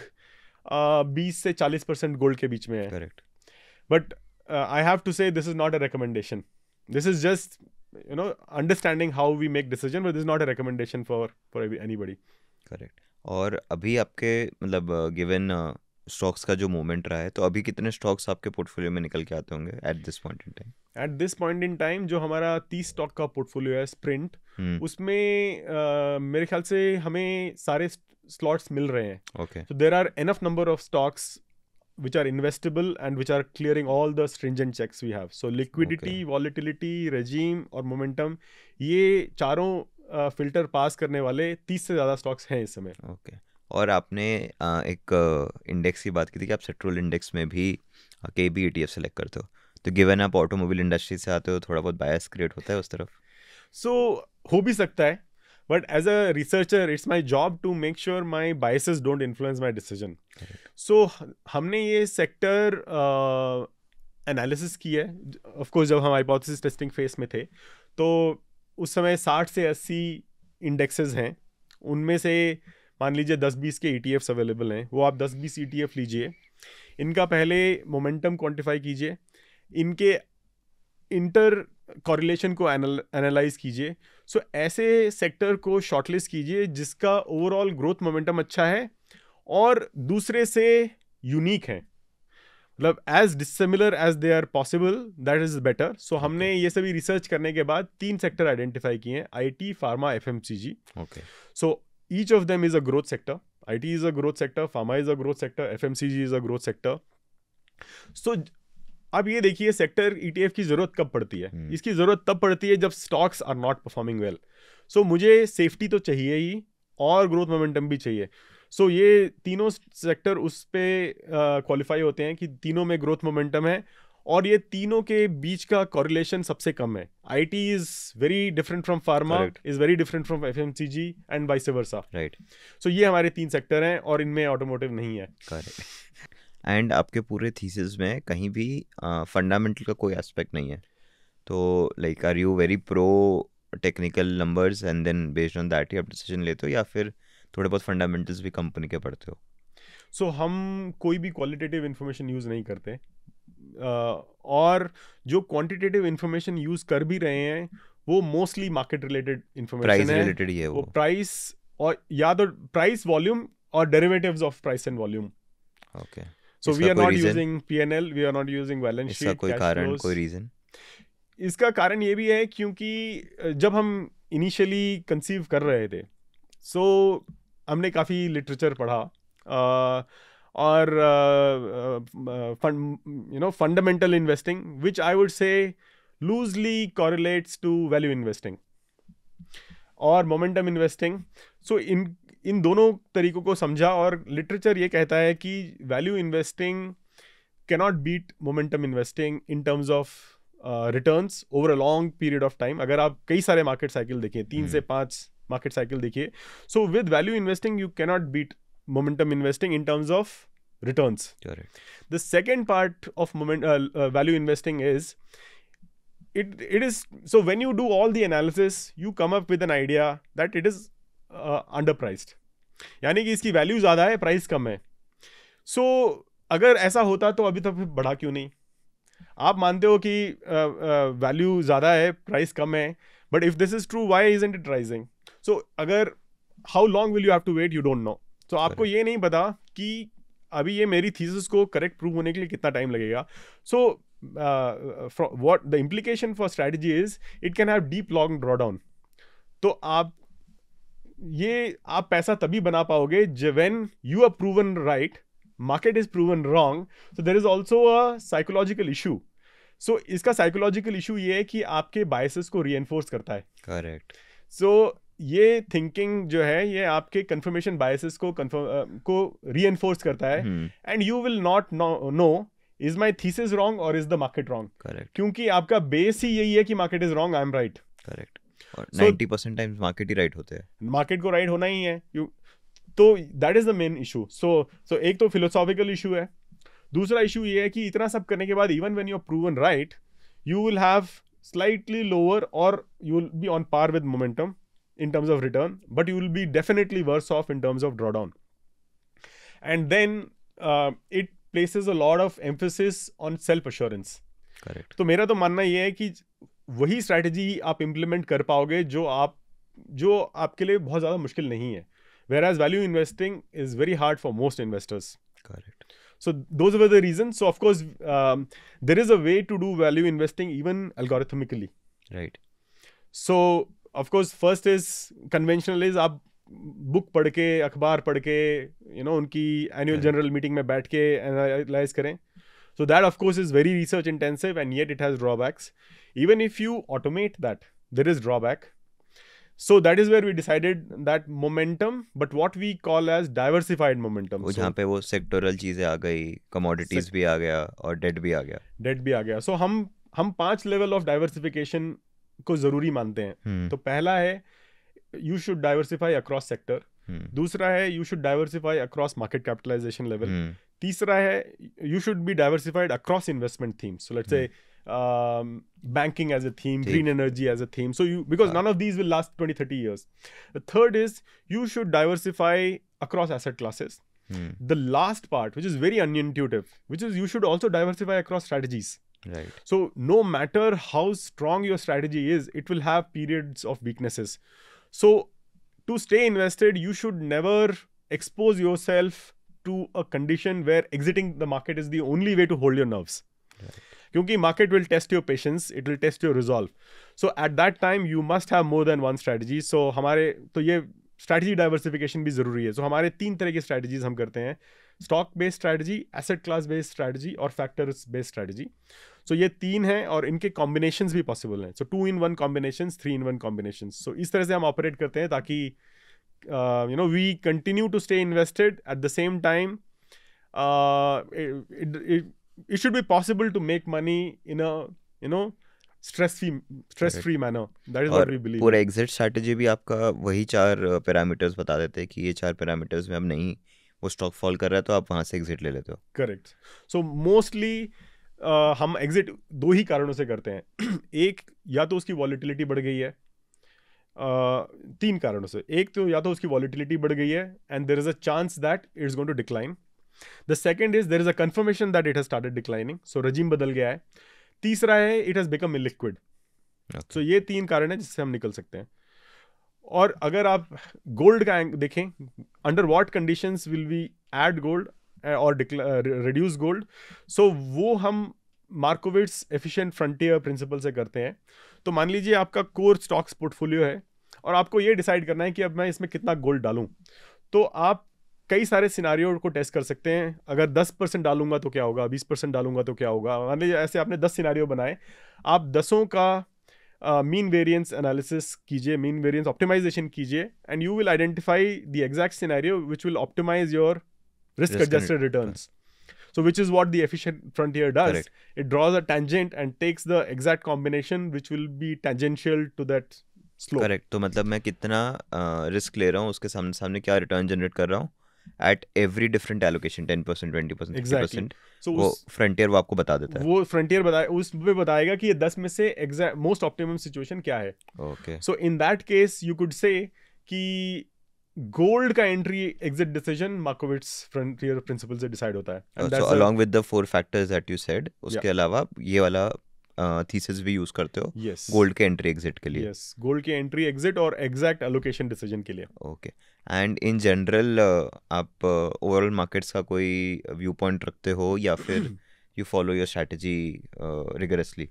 S1: 20 से 40% गोल्ड के बीच में है।
S2: Correct.
S1: But I have to say this is not a recommendation, this is just understanding how we make decision, but this is not a recommendation for anybody.
S2: Correct. और अभी आपके मतलब गिवन स्टॉक्स का जो मूवमेंट रहा है, तो अभी कितने स्टॉक्स आपके पोर्टफोलियो में निकल के आते होंगे at this point in time?
S1: At this point in time जो हमारा 30 स्टॉक का पोर्टफोलियो है स्प्रिंट, उसमें मेरे ख्याल से हमें सारे स्लॉट्स मिल रहे हैं।
S2: Okay.
S1: So there are enough number of stocks which are investable and which are clearing all the stringent checks we have. So liquidity, volatility, regime और momentum, ये चारों फिल्टर पास करने वाले 30 से ज़्यादा स्टॉक्स हैं इस समय।
S2: ओके। और आपने एक इंडेक्स की बात की थी कि आप सेक्टरल इंडेक्स में भी KB ETF सेलेक्ट करते हो, तो गिवन आप ऑटोमोबाइल इंडस्ट्री से आते हो, थोड़ा बहुत बायस क्रिएट होता है उस तरफ?
S1: सो हो भी सकता है, but as a researcher it's my job to make sure my biases don't influence my decision. So हमने ये सेक्टर एनालिसिस की है। ऑफ कोर्स जब हम हाइपोथेसिस टेस्टिंग फेस में थे, तो उस समय 60 से 80 इंडेक्सेस हैं, उनमें से मान लीजिए 10-20 के ETFs अवेलेबल हैं, वो आप 10-20 ETF लीजिए, इनका पहले मोमेंटम क्वांटिफाई कीजिए, इनके इंटर कॉरिलेशन को एनालाइज कीजिए. सो ऐसे सेक्टर को शॉर्टलिस्ट कीजिए जिसका ओवरऑल ग्रोथ मोमेंटम अच्छा है और दूसरे से यूनिक है, मतलब as dissimilar as they are possible, that is better. So हमने ये सभी रिसर्च करने के बाद 3 सेक्टर आइडेंटिफाई किए हैं: IT, pharma, FMCG. So each of them is a growth sector. IT is a growth sector, pharma is a growth sector, FMCG is a growth sector. So अब ये देखिए सेक्टर ETF की जरूरत कब पड़ती है. इसकी जरूरत तब पड़ती है जब stocks are not performing well. So मुझे सेफ्टी तो चाहिए ही और ग्रोथ मोमेंटम भी चाहिए. सो ये तीनों सेक्टर उस पे क्वालिफाई होते हैं कि तीनों में ग्रोथ मोमेंटम है और ये तीनों के बीच का कॉरिलेशन सबसे कम है. IT is very different from pharma, is very different from FMCG and vice versa.
S2: Right.
S1: So ये हमारे 3 सेक्टर हैं और इनमें ऑटोमोटिव नहीं है.
S2: करेक्ट. एंड आपके पूरे थीसिस में कहीं भी फंडामेंटल का कोई एस्पेक्ट नहीं है. तो like are you very pro technical numbers and then based on that ही आप डिसीजन लेते हो, या फिर थोड़े बहुत फंडामेंटल्स भी कंपनी के पढ़ते हो?
S1: सो हम कोई भी क्वालिटेटिव इन्फॉर्मेशन यूज़ नहीं करते. और जो क्वांटिटेटिव इन्फॉर्मेशन यूज़ कर भी रहे हैं वो मोस्टली मार्केट रिलेटेड इन्फॉर्मेशन है.
S2: प्राइस रिलेटेड ही है वो
S1: प्राइस और या तो प्राइस, वॉल्यूम और derivatives of price and volume.
S2: Okay.
S1: So we are not using P&L, we are not using balance sheet,
S2: इसका कोई कारण,
S1: flows.
S2: कोई रीजन?
S1: इसका कारण ये भी है क्योंकि जब हम इनिशियली कंसीव कर रहे थे हमने काफ़ी लिटरेचर पढ़ा और fundamental investing which I would say loosely correlates to value investing और मोमेंटम इन्वेस्टिंग. सो इन दोनों तरीकों को समझा और लिटरेचर ये कहता है कि value investing can not beat momentum investing in terms of returns over a long period of time. अगर आप कई सारे मार्केट साइकिल देखिए, 3 से 5 मार्केट साइकिल देखिए, so with value investing you can not beat momentum investing in terms of returns.
S2: Correct.
S1: The second part of value investing is it is so when you do all the analysis you come up with an idea that it is underpriced, यानी कि इसकी वैल्यू ज़्यादा है, प्राइस कम है. सो अगर ऐसा होता तो अभी तक बढ़ा क्यों नहीं? आप मानते हो कि वैल्यू ज़्यादा है, प्राइस कम है, but if this is true why isn't it rising? So अगर how long will you have to wait, you don't know. तो आपको ये नहीं पता कि अभी ये मेरी थीसिस को करेक्ट प्रूव होने के लिए कितना टाइम लगेगा. So what the implication for strategy is it can have deep long drawdown. तो आप पैसा तभी बना पाओगे when you are proven right, market is proven wrong. So there is also a psychological issue. So इसका साइकोलॉजिकल इशू ये है कि आपके बायसेस को रीएनफोर्स करता है.
S2: करेक्ट.
S1: सो ये थिंकिंग जो है ये आपके कंफर्मेशन बायसेस को रीएनफोर्स करता है and you will not know is my thesis wrong और is the market wrong.
S2: Correct.
S1: क्योंकि आपका बेस ही यही है कि market is wrong, I am right.
S2: Correct. और 90% टाइम्स मार्केट ही राइट होते हैं.
S1: मार्केट को राइट होना ही है. तो that is the main issue. So एक तो फिलोसॉफिकल इशू है. दूसरा इशू ये है कि इतना सब करने के बाद even when you are proven right you will have slightly lower और you will be on par with momentum in terms of return, but you will be definitely worse off in terms of drawdown. And then it places a lot of emphasis on self assurance.
S2: Correct.
S1: तो मेरा तो मानना ये है कि वही स्ट्रैटेजी आप इम्प्लीमेंट कर पाओगे जो आपके लिए बहुत ज़्यादा मुश्किल नहीं है. Whereas value investing is very hard for most investors.
S2: Correct.
S1: So those were the reasons. So of course there is a way to do value investing even algorithmically.
S2: Right.
S1: So of course first is conventional is आप बुक पढ़ के, अखबार पढ़ के, उनकी एनुअल जनरल मीटिंग में बैठ के एनालाइज करें. So that of course is very research intensive and yet it has drawbacks. Even if you automate that, there is drawback. So that is where we decided that momentum, but what we call as diversified momentum.
S2: जहाँ पे वो सेक्टोरल चीजें आ गई, कमोडिटीज भी आ गया और डेट भी आ गया. So हम 5 लेवल ऑफ डाइवर्सिफिकेशन को जरूरी मानते हैं. तो पहला है you should diversify across sector. दूसरा है you should diversify across market capitalization level. तीसरा है you should be diversified across investment themes. So let's say banking as a theme, green energy as a theme. So because none of these will last 20-30 years. The third is you should diversify across asset classes.
S1: The last part, which is very unintuitive, which is you should also diversify across strategies.
S2: Right.
S1: So no matter how strong your strategy is, it will have periods of weaknesses. So to stay invested, you should never expose yourself to a condition where exiting the market is the only way to hold your nerves.
S2: Right.
S1: Kyunki market will test your patience, it will test your resolve. So at that time you must have more than one strategy. So हमारे तो ये strategy diversification भी ज़रूरी है. So हमारे 3 तरह के strategies हम करते हैं: stock based strategy, asset class based strategy और factors based strategy. So ये 3 हैं और इनके combinations भी possible हैं. So 2-in-1 combinations, 3-in-1 combinations. So इस तरह से हम operate करते हैं ताकि we continue to stay invested. At the same time, it should be possible to make money in a stress-free manner. That is what we believe.
S2: पूरा exit strategy भी आपका वही 4 पैरामीटर्स बता देते हैं कि ये 4 पैरामीटर्स में अब नहीं वो स्टॉक फॉल कर रहा है तो आप वहाँ से एग्जिट ले लेते हो.
S1: करेक्ट. सो मोस्टली हम एग्जिट 2 ही कारणों से करते हैं. एक, या तो उसकी वॉलिटिलिटी बढ़ गई है. 3 कारणों से. एक तो या तो उसकी वॉलिटिलिटी बढ़ गई है and there is a chance that it is going to decline. The second is there is a confirmation that it has started declining, so regime बदल गया है. तीसरा है it has become illiquid. So ये 3 कारण है जिससे हम निकल सकते हैं. और अगर आप गोल्ड का देखें, under what conditions will we add gold और रिड्यूस गोल्ड, सो वो हम मार्कोविट्स एफिशिएंट फ्रंटियर प्रिंसिपल से करते हैं. तो मान लीजिए आपका कोर स्टॉक्स पोर्टफोलियो है और आपको ये डिसाइड करना है कि अब मैं इसमें कितना गोल्ड डालूं. तो आप कई सारे सिनारियो को टेस्ट कर सकते हैं. अगर 10% डालूंगा तो क्या होगा, 20% डालूंगा तो क्या होगा. मान लीजिए ऐसे आपने 10 सिनारियो बनाए, आप 10 का मीन वेरिएंस एनालिसिस कीजिए, मीन वेरिएंस ऑप्टिमाइजेशन कीजिए, and you will identify the exact scenario which will optimize your risk adjusted returns. So which is what the efficient frontier does.
S2: Correct.
S1: It draws a tangent and takes the exact combination which will be tangential to that slope.
S2: Correct. तो मतलब मैं कितना रिस्क ले रहा हूँ, उसके सामने सामने क्या रिटर्न जनरेट कर रहा हूँ at every different allocation, 10%, 20%, 30%.
S1: So
S2: वो फ्रंटियर वो आपको बता देता है.
S1: वो फ्रंटियर उसमें बताएगा कि ये 10 में से एग्जैक्ट मोस्ट ऑप्टिमम सिचुएशन क्या है.
S2: Okay.
S1: So in that case you could say कि गोल्ड का entry exit decision Markowitz frontier principle से डिसाइड होता है.
S2: So along with the 4 factors that you said, उसके अलावा ये वाला थीसिस भी यूज करते हो गोल्ड के एंट्री एग्जिट के लिए.
S1: यस, गोल्ड के एंट्री एग्जिट और एग्जैक्ट एलोकेशन डिसीजन के लिए.
S2: ओके. एंड इन जनरल आप ओवरऑल मार्केट्स का कोई व्यू पॉइंट रखते हो या फिर you follow your strategy rigorously?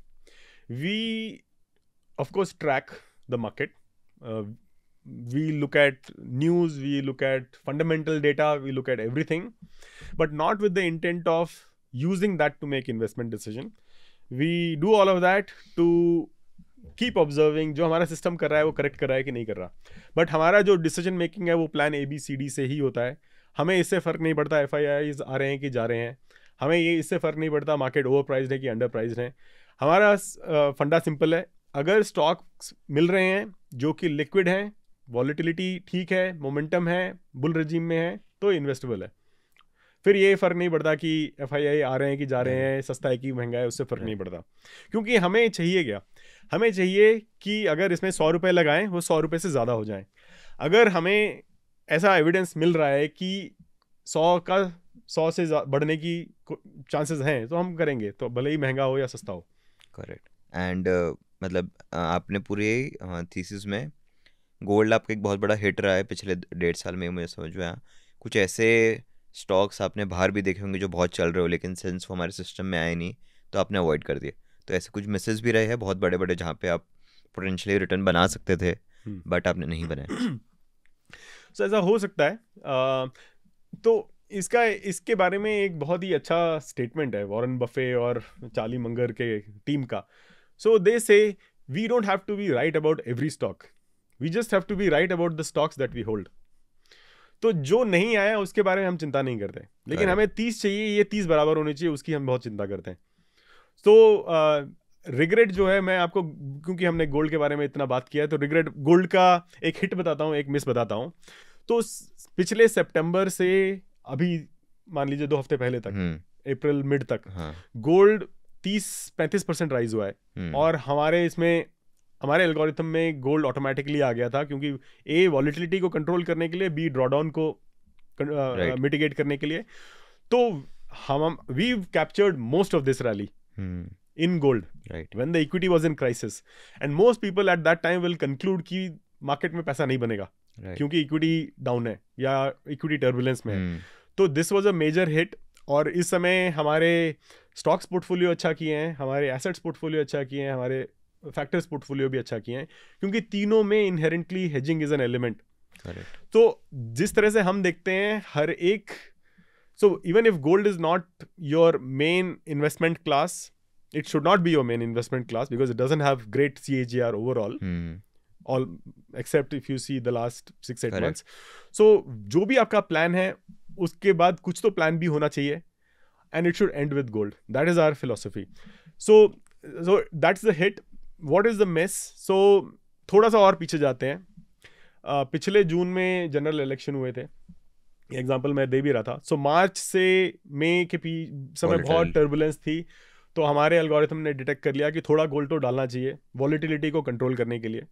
S1: We of course track the market. We look at news, we look at fundamental data, we look at everything, but not with the intent of using that to make investment decision. We do all of that to keep observing जो हमारा सिस्टम कर रहा है वो करेक्ट कर रहा है कि नहीं कर रहा. बट हमारा जो डिसीजन मेकिंग है वो प्लान ABCD से ही होता है. हमें इससे फ़र्क नहीं पड़ता FIIs आ रहे हैं कि जा रहे हैं. हमें ये इससे फ़र्क नहीं पड़ता मार्केट ओवर प्राइज्ड है कि अंडर प्राइज्ड है. हमारा फंडा सिंपल है. अगर स्टॉक्स मिल रहे हैं जो कि लिक्विड हैं, वॉलिटिलिटी ठीक है, मोमेंटम है, बुल रजीम में है, तो इन्वेस्टेबल है. फिर ये फ़र्क नहीं पड़ता कि FII आ रहे हैं कि जा रहे हैं, सस्ता है कि महंगा है, उससे फ़र्क नहीं पड़ता. क्योंकि हमें चाहिए क्या, हमें चाहिए कि अगर इसमें 100 रुपये लगाएं वो 100 रुपये से ज़्यादा हो जाएं. अगर हमें ऐसा एविडेंस मिल रहा है कि 100 से बढ़ने की चांसेस हैं तो हम करेंगे, तो भले ही महंगा हो या सस्ता हो.
S2: करेक्ट. एंड मतलब आपने पूरे थीसिस में गोल्ड आपका एक बहुत बड़ा हिट रहा है पिछले 1.5 साल में, मुझे समझ में आया. कुछ ऐसे स्टॉक्स आपने बाहर भी देखे होंगे जो बहुत चल रहे हो, लेकिन सिंस वो हमारे सिस्टम में आए नहीं तो आपने अवॉइड कर दिए. तो ऐसे कुछ मिसेस भी रहे हैं बहुत बड़े बड़े जहाँ पे आप पोटेंशियली रिटर्न बना सकते थे बट आपने नहीं बनाए.
S1: सो ऐसा हो सकता है. तो इसके बारे में एक बहुत ही अच्छा स्टेटमेंट है वॉरेन बफे और चार्ली मंगर के टीम का. So they say we don't have to be right about every stock, we just have to be right about the stocks that we hold. तो जो नहीं आया उसके बारे में हम चिंता नहीं करते, लेकिन हमें 30 चाहिए, ये 30 बराबर होनी चाहिए, उसकी हम बहुत चिंता करते हैं. तो रिग्रेट जो है, मैं आपको क्योंकि हमने गोल्ड के बारे में इतना बात किया है तो रिग्रेट गोल्ड का एक हिट बताता हूँ, एक मिस बताता हूँ. तो पिछले सितंबर से अभी मान लीजिए 2 हफ्ते पहले तक, अप्रैल मिड तक, गोल्ड 30-35% राइज हुआ है. और हमारे एल्गोरिथम में गोल्ड ऑटोमेटिकली आ गया था, क्योंकि वॉलिटिलिटी को कंट्रोल करने के लिए, बी ड्रॉडाउन को मिटिगेट करने के लिए. तो हम we captured most of this rally in gold,
S2: right,
S1: when the equity was in crisis, and most people at that time will conclude कि market में पैसा नहीं बनेगा,
S2: right,
S1: क्योंकि equity down है या equity turbulence में है. तो this was a major hit. और इस समय हमारे stocks portfolio अच्छा किए हैं, हमारे assets portfolio अच्छा किए हैं, हमारे factors portfolio भी अच्छा किए हैं, क्योंकि तीनों में inherently hedging is an element.
S2: correct,
S1: तो जिस तरह से हम देखते हैं हर एक, so even if gold is not your main investment class, it should not be your main investment class because it doesn't have great CAGR overall, all except if you see the last 6-8
S2: Correct.
S1: months. So जो भी आपका plan है उसके बाद कुछ तो plan भी होना चाहिए, and it should end with gold. That is our philosophy. So that's the hit. What is the miss? So थोड़ा सा और पीछे जाते हैं. पिछले जून में जनरल इलेक्शन हुए थे, एग्जाम्पल मैं दे भी रहा था. सो मार्च से मई के समय बहुत टर्बुलेंस थी, तो हमारे एल्गोरिथम ने डिटेक्ट कर लिया कि थोड़ा गोल्ड तो डालना चाहिए वॉलेटिलिटी को कंट्रोल करने के लिए.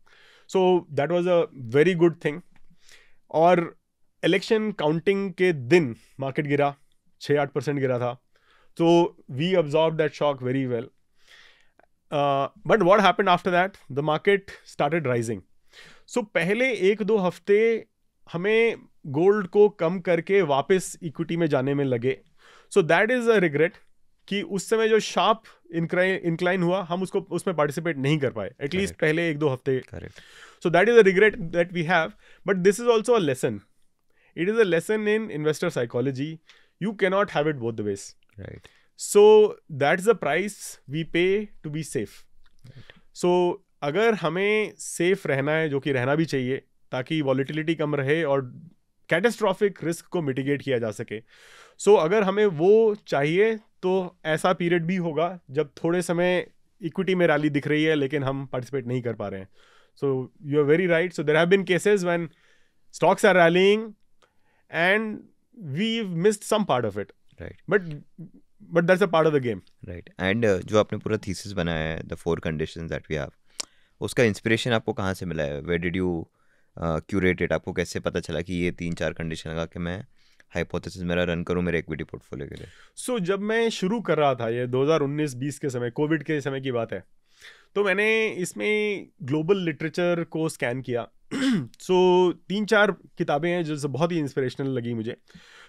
S1: So that was a very good thing. और इलेक्शन काउंटिंग के दिन मार्केट गिरा, 6-8% गिरा था. तो we absorb that shock very well. But what happened after that, the market started rising. So पहले 1-2 हफ्ते हमें गोल्ड को कम करके वापस इक्विटी में जाने में लगे. सो दैट इज अ रिग्रेट कि उस समय जो शार्प इंक्लाइन हुआ हम उसमें पार्टिसिपेट नहीं कर पाए, एटलीस्ट पहले 1-2 हफ्ते. So that is a regret that we have. But this is also a lesson. It is a lesson in investor psychology. You cannot have it both the ways. So that is the price we pay to be safe. So अगर हमें सेफ रहना है, जो कि रहना भी चाहिए ताकि वॉलेटिलिटी कम रहे और कैटेस्ट्रॉफिक रिस्क को मिटिगेट किया जा सके. सो अगर हमें वो चाहिए तो ऐसा पीरियड भी होगा जब थोड़े समय इक्विटी में रैली दिख रही है लेकिन हम पार्टिसिपेट नहीं कर पा रहे हैं. So you are very right. So there have been cases when stocks are rallying and we missed some part of it.
S2: Right,
S1: but that's a part of the game.
S2: Right. And जो आपने पूरा थीसिस बनाया है, the 4 conditions that we have, उसका इंस्पिरेशन आपको कहाँ से मिला है? Where did you curate it? आपको कैसे पता चला कि ये 3-4 कंडीशन लगा कि मैं हाइपोथेसिस मेरा रन करूं मेरे इक्विटी पोर्टफोलियो के लिए?
S1: सो जब मैं शुरू कर रहा था, ये 2019-20 के समय, कोविड के समय की बात है, तो मैंने इसमें ग्लोबल लिटरेचर को स्कैन किया. सो 3-4 किताबें हैं जो बहुत ही इंस्पिरेशनल लगी मुझे.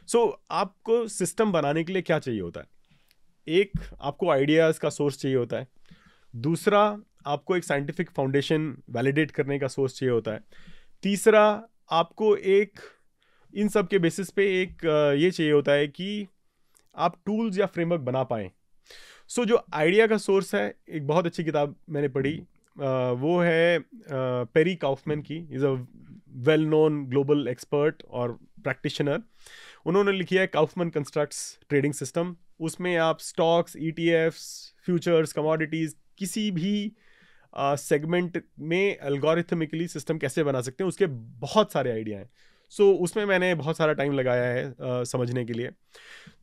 S1: सो आपको सिस्टम बनाने के लिए क्या चाहिए होता है? एक, आपको आइडियाज़ का सोर्स चाहिए होता है. दूसरा, आपको एक साइंटिफिक फाउंडेशन वैलिडेट करने का सोर्स चाहिए होता है. तीसरा, आपको एक इन सब के बेसिस पे एक ये चाहिए होता है कि आप टूल्स या फ्रेमवर्क बना पाएँ. सो जो आइडिया का सोर्स है, एक बहुत अच्छी किताब मैंने पढ़ी, वो है पेरी काउफमैन की. Is a well known global expert और प्रैक्टिशनर. उन्होंने लिखी है काउफमैन कंस्ट्रक्ट्स ट्रेडिंग सिस्टम. उसमें आप स्टॉक्स, ETFs, फ्यूचर्स, कमोडिटीज़, किसी भी सेगमेंट में एल्गोरिथमिकली सिस्टम कैसे बना सकते हैं, उसके बहुत सारे आइडिया हैं. सो उसमें मैंने बहुत सारा टाइम लगाया है समझने के लिए.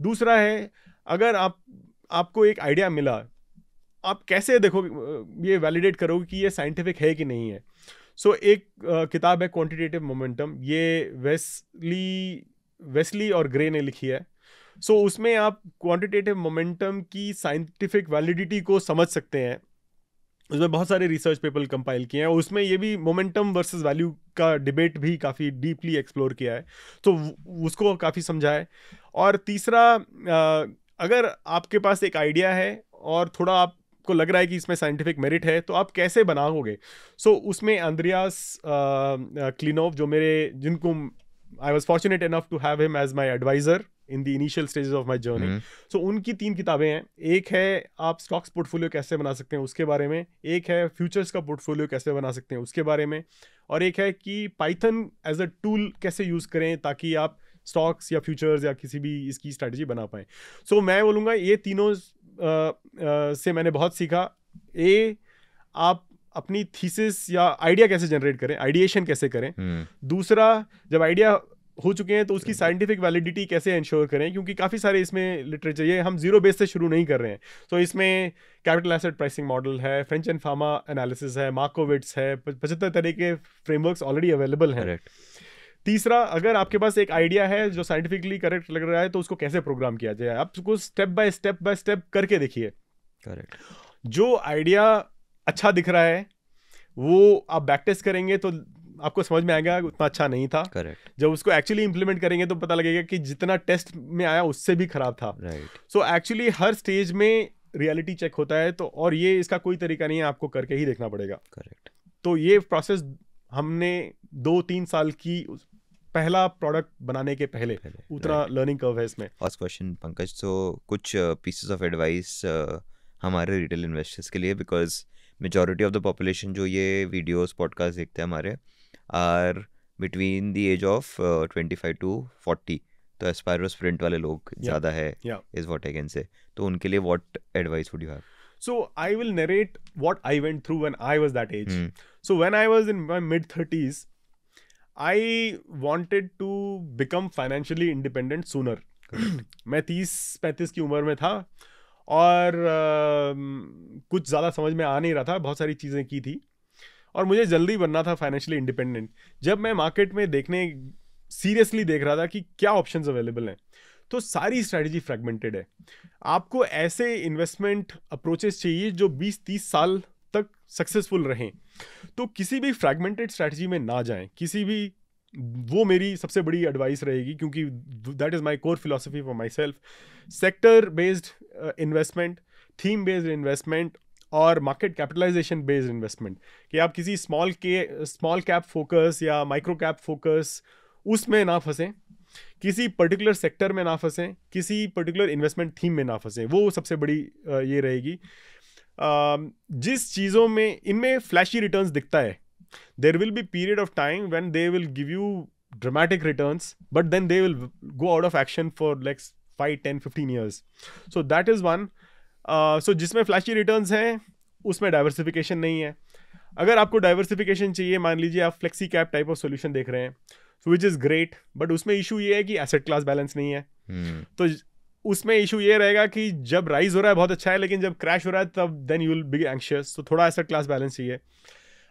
S1: दूसरा है, अगर आपको एक आइडिया मिला, आप कैसे देखो ये वैलिडेट करोगे कि ये साइंटिफिक है कि नहीं है. सो एक किताब है क्वांटिटेटिव मोमेंटम, ये वेस्ली और ग्रे ने लिखी है. सो उसमें आप क्वांटिटेटिव मोमेंटम की साइंटिफिक वैलिडिटी को समझ सकते हैं. उसमें बहुत सारे रिसर्च पेपर कंपाइल किए हैं. उसमें ये भी मोमेंटम वर्सेस वैल्यू का डिबेट भी काफ़ी डीपली एक्सप्लोर किया है, तो उसको काफ़ी समझा है. और तीसरा, अगर आपके पास एक आइडिया है और थोड़ा आपको लग रहा है कि इसमें साइंटिफिक मेरिट है, तो आप कैसे बनाओगे. सो उसमें अंद्रियास क्लिनोव, जिनको I was fortunate enough to have him as my adviser in the initial stages of my journey. So उनकी 3 किताबें हैं. एक है आप स्टॉक्स पोर्टफोलियो कैसे बना सकते हैं, उसके बारे में. एक है फ्यूचर्स का पोर्टफोलियो कैसे बना सकते हैं, उसके बारे में. और एक है कि पाइथन एज अ टूल कैसे यूज़ करें ताकि आप स्टॉक्स या फ्यूचर्स या किसी भी इसकी स्ट्रैटेजी बना पाएँ. सो मैं बोलूँगा ये तीनों से मैंने बहुत सीखा. आप अपनी थीसिस या आइडिया कैसे जनरेट करें, आइडिएशन कैसे करें. दूसरा, जब आइडिया हो चुके हैं तो उसकी साइंटिफिक वैलिडिटी कैसे इंश्योर करें, क्योंकि काफ़ी सारे इसमें लिटरेचर, ये हम जीरो बेस से शुरू नहीं कर रहे हैं. तो इसमें कैपिटल एसेट प्राइसिंग मॉडल है, फ्रेंच एंड फार्मा एनालिसिस है, मार्कोविट्स है, 75 तरह के फ्रेमवर्क्स ऑलरेडी अवेलेबल हैं. तीसरा, अगर आपके पास एक आइडिया है जो साइंटिफिकली करेक्ट लग रहा है तो उसको कैसे प्रोग्राम किया जाए, आप उसको स्टेप बाय स्टेप करके देखिए।
S2: करेक्ट।
S1: जो आइडिया अच्छा दिख रहा है वो आप बैक टेस्ट करेंगे तो आपको समझ में आएगा उतना अच्छा नहीं था।
S2: करेक्ट।
S1: जब उसको एक्चुअली इंप्लीमेंट करेंगे तो पता लगेगा कि जितना टेस्ट में आया उससे भी खराब था।
S2: राइट।
S1: सो एक्चुअली हर स्टेज में रियलिटी चेक होता है, तो और ये इसका कोई तरीका नहीं है, आपको करके ही देखना पड़ेगा।
S2: करेक्ट।
S1: तो ये प्रोसेस हमने 2-3 साल की पहला प्रोडक्ट बनाने के पहले उतना लर्निंग कर्व है इसमें।
S2: फर्स्ट क्वेश्चन पंकज, तो कुछ पीसेस ऑफ एडवाइस हमारे रिटेल इन्वेस्टर्स के लिए, because majority of the population जो ये वीडियोस पॉडकास्ट देखते हैं हमारे are between the age of 25 to 40, तो एस्पायरो स्प्रिंट वाले लोग ज़्यादा है is what I can say. तो उनके लिए what advice would you have?
S1: So I will narrate what I went through when I was that age. So when I was in my mid-30s, I wanted to become financially independent sooner. मैं 30-35 की उम्र में था और कुछ ज़्यादा समझ में आ नहीं रहा था, बहुत सारी चीज़ें की थी और मुझे जल्दी बनना था फाइनेंशियली इंडिपेंडेंट। जब मैं मार्केट में सीरियसली देख रहा था कि क्या ऑप्शंस अवेलेबल हैं, तो सारी स्ट्रैटेजी फ्रैगमेंटेड है। आपको ऐसे इन्वेस्टमेंट अप्रोचेस चाहिए जो 20-30 साल तक सक्सेसफुल रहें। तो किसी भी फ्रैगमेंटेड स्ट्रैटेजी में ना जाएं, किसी भी, वो मेरी सबसे बड़ी एडवाइस रहेगी, क्योंकि that is my core philosophy for my self. Sector based investment, theme based investment और मार्केट कैपिटलाइजेशन बेस्ड इन्वेस्टमेंट, कि आप किसी स्मॉल कैप फोकस या माइक्रो कैप फोकस उसमें ना फंसें, किसी पर्टिकुलर सेक्टर में ना फंसें, किसी पर्टिकुलर इन्वेस्टमेंट थीम में ना फंसें। वो सबसे बड़ी ये रहेगी। जिस चीज़ों में इनमें फ्लैशी रिटर्न्स दिखता है, there will be period of time when they will give you dramatic returns, but then they will go out of action for like 5-10-15 years. So that is one. So जिसमें फ्लैशी रिटर्न्स हैं उसमें डाइवर्सिफिकेशन नहीं है। अगर आपको डाइवर्सिफिकेशन चाहिए, मान लीजिए आप flexi cap type of solution देख रहे हैं, सो विच इज़ ग्रेट, बट उसमें इशू ये है कि एसेट क्लास बैलेंस नहीं है। तो उसमें इशू ये रहेगा कि जब राइज हो रहा है बहुत अच्छा है, लेकिन जब क्रैश हो रहा है तब then you will be anxious. तो थोड़ा एसेट क्लास बैलेंस चाहिए।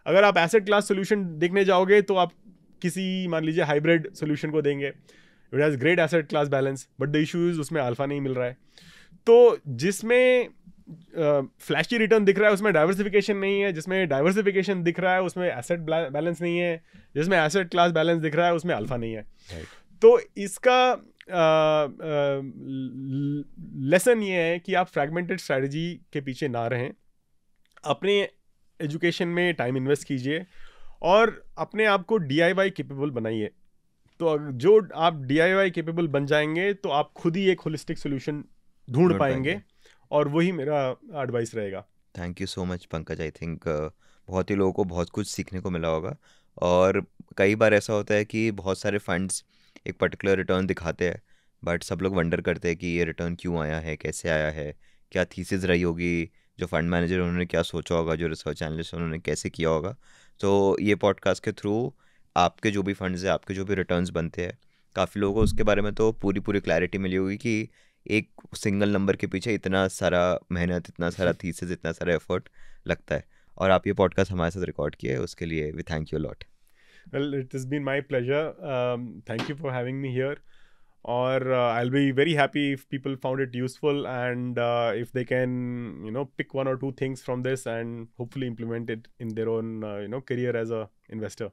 S1: अगर आप एसेट क्लास सोल्यूशन देखने जाओगे तो आप किसी, मान लीजिए हाइब्रिड सोल्यूशन को देंगे, it has great asset class balance, but the issue is उसमें अल्फा नहीं मिल रहा है। तो जिसमें फ्लैशी रिटर्न दिख रहा है उसमें डाइवर्सिफिकेशन नहीं है, जिसमें डाइवर्सिफिकेशन दिख रहा है उसमें एसेट बैलेंस नहीं है, जिसमें एसेट क्लास बैलेंस दिख रहा है उसमें अल्फा नहीं है। तो इसका लेसन ये है कि आप फ्रैगमेंटेड स्ट्रैटेजी के पीछे ना रहें, अपने एजुकेशन में टाइम इन्वेस्ट कीजिए और अपने आप को DIY केपेबल बनाइए। तो जो आप DIY केपेबल बन जाएंगे तो आप खुद ही एक होलिस्टिक सोल्यूशन ढूंढ पाएंगे, और वही मेरा एडवाइस रहेगा।
S2: Thank you so much Pankaj. I think बहुत ही लोगों को बहुत कुछ सीखने को मिला होगा। और कई बार ऐसा होता है कि बहुत सारे फंड्स एक पर्टिकुलर रिटर्न दिखाते हैं, बट सब लोग वंडर करते हैं कि ये रिटर्न क्यों आया है, कैसे आया है, क्या थीसिस रही होगी, जो फंड मैनेजर उन्होंने क्या सोचा होगा, जो रिसर्च एनालिस्ट उन्होंने कैसे किया होगा। तो ये पॉडकास्ट के थ्रू आपके जो भी फंड्स है, आपके जो भी रिटर्न्स बनते हैं, काफ़ी लोगों को उसके बारे में तो पूरी क्लैरिटी मिली होगी कि एक सिंगल नंबर के पीछे इतना सारा मेहनत, इतना सारा थीसिस, इतना सारा एफर्ट लगता है। और आप ये पॉडकास्ट हमारे साथ रिकॉर्ड किए, उसके लिए we thank you lot.
S1: Well, it has been my pleasure. Thank you for having me here. Or I'll be very happy if people found it useful, and if they can, pick 1 or 2 things from this and hopefully implement it in their own, career as a investor.